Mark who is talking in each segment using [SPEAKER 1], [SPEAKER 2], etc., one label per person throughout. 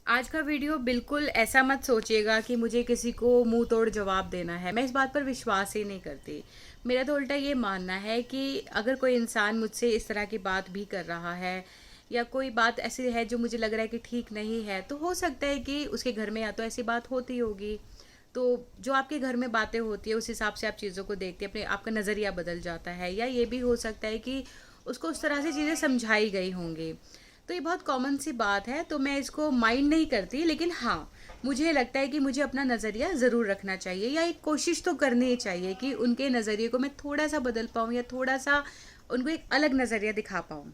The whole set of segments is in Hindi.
[SPEAKER 1] आज का वीडियो बिल्कुल ऐसा मत सोचिएगा कि मुझे किसी को मुंह तोड़ जवाब देना है। मैं इस बात पर विश्वास ही नहीं करती। मेरा तो उल्टा ये मानना है कि अगर कोई इंसान मुझसे इस तरह की बात भी कर रहा है या कोई बात ऐसी है जो मुझे लग रहा है कि ठीक नहीं है, तो हो सकता है कि उसके घर में या तो ऐसी बात होती होगी। तो जो आपके घर में बातें होती है उस हिसाब से आप चीज़ों को देखते हैं, अपने आपका नज़रिया बदल जाता है। या ये भी हो सकता है कि उसको उस तरह से चीज़ें समझाई गई होंगी। तो ये बहुत कॉमन सी बात है, तो मैं इसको माइंड नहीं करती। लेकिन हाँ, मुझे लगता है कि मुझे अपना नज़रिया ज़रूर रखना चाहिए या एक कोशिश तो करनी ही चाहिए कि उनके नज़रिए को मैं थोड़ा सा बदल पाऊँ या थोड़ा सा उनको एक अलग नज़रिया दिखा पाऊँ।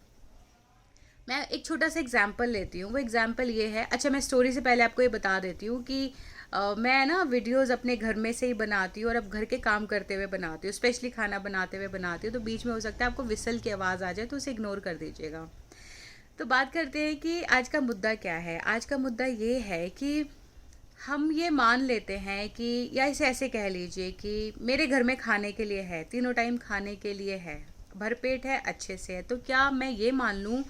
[SPEAKER 1] मैं एक छोटा सा एग्जाम्पल लेती हूँ। वो एग्जाम्पल ये है, अच्छा मैं स्टोरी से पहले आपको ये बता देती हूँ कि मैं ना वीडियोस अपने घर में से ही बनाती हूँ और अब घर के काम करते हुए बनाती हूँ, स्पेशली खाना बनाते हुए बनाती हूँ। तो बीच में हो सकता है आपको विसल की आवाज़ आ जाए, तो उसे इग्नोर कर दीजिएगा। तो बात करते हैं कि आज का मुद्दा क्या है। आज का मुद्दा ये है कि हम ये मान लेते हैं कि, या इसे ऐसे कह लीजिए कि मेरे घर में खाने के लिए है, तीनों टाइम खाने के लिए है, भरपेट है, अच्छे से है, तो क्या मैं ये मान लूँ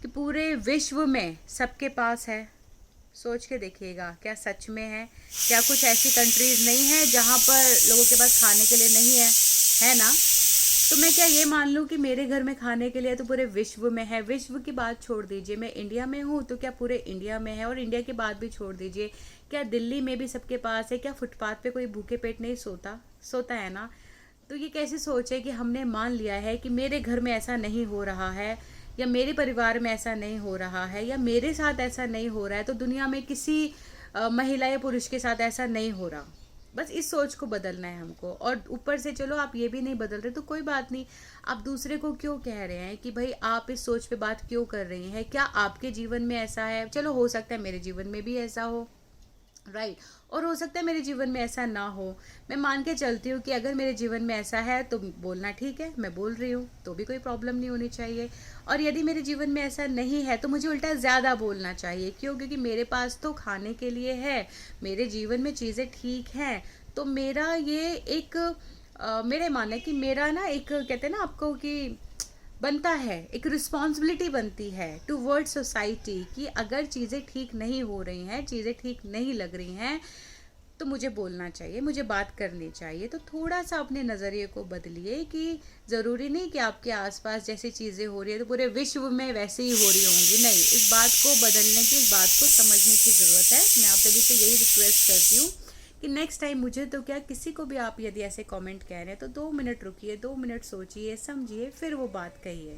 [SPEAKER 1] कि पूरे विश्व में सबके पास है? सोच के देखिएगा, क्या सच में है? क्या कुछ ऐसी कंट्रीज नहीं है जहाँ पर लोगों के पास खाने के लिए नहीं है ना? तो मैं क्या ये मान लूँ कि मेरे घर में खाने के लिए तो पूरे विश्व में है? विश्व की बात छोड़ दीजिए, मैं इंडिया में हूँ तो क्या पूरे इंडिया में है? और इंडिया की बात भी छोड़ दीजिए, क्या दिल्ली में भी सबके पास है? क्या फुटपाथ पे कोई भूखे पेट नहीं सोता? सोता है ना? तो ये कैसी सोच है कि हमने मान लिया है कि मेरे घर में ऐसा नहीं हो रहा है, या मेरे परिवार में ऐसा नहीं हो रहा है, या मेरे साथ ऐसा नहीं हो रहा है, तो दुनिया में किसी महिला या पुरुष के साथ ऐसा नहीं हो रहा। बस इस सोच को बदलना है हमको। और ऊपर से चलो आप ये भी नहीं बदल रहे तो कोई बात नहीं, आप दूसरे को क्यों कह रहे हैं कि भाई आप इस सोच पे बात क्यों कर रही हैं? क्या आपके जीवन में ऐसा है? चलो हो सकता है मेरे जीवन में भी ऐसा हो, राइट। और हो सकता है मेरे जीवन में ऐसा ना हो। मैं मान के चलती हूँ कि अगर मेरे जीवन में ऐसा है तो बोलना ठीक है, मैं बोल रही हूँ तो भी कोई प्रॉब्लम नहीं होनी चाहिए। और यदि मेरे जीवन में ऐसा नहीं है तो मुझे उल्टा ज़्यादा बोलना चाहिए। क्यों? क्योंकि मेरे पास तो खाने के लिए है, मेरे जीवन में चीज़ें ठीक हैं। तो मेरा ये एक मेरे मानना है कि मेरा ना एक, कहते हैं ना आपको कि बनता है, एक रिस्पॉन्सिबिलिटी बनती है टू वर्ड सोसाइटी कि अगर चीज़ें ठीक नहीं हो रही हैं, चीज़ें ठीक नहीं लग रही हैं, तो मुझे बोलना चाहिए, मुझे बात करनी चाहिए। तो थोड़ा सा अपने नज़रिए को बदलिए कि ज़रूरी नहीं कि आपके आसपास जैसी चीज़ें हो रही है तो पूरे विश्व में वैसे ही हो रही होंगी। नहीं, इस बात को बदलने की, इस बात को समझने की ज़रूरत है। मैं आप सभी से यही रिक्वेस्ट करती हूँ कि नेक्स्ट टाइम मुझे तो क्या, किसी को भी आप यदि ऐसे कमेंट कह रहे हैं तो 2 मिनट रुकिए, 2 मिनट सोचिए, समझिए, फिर वो बात कहिए।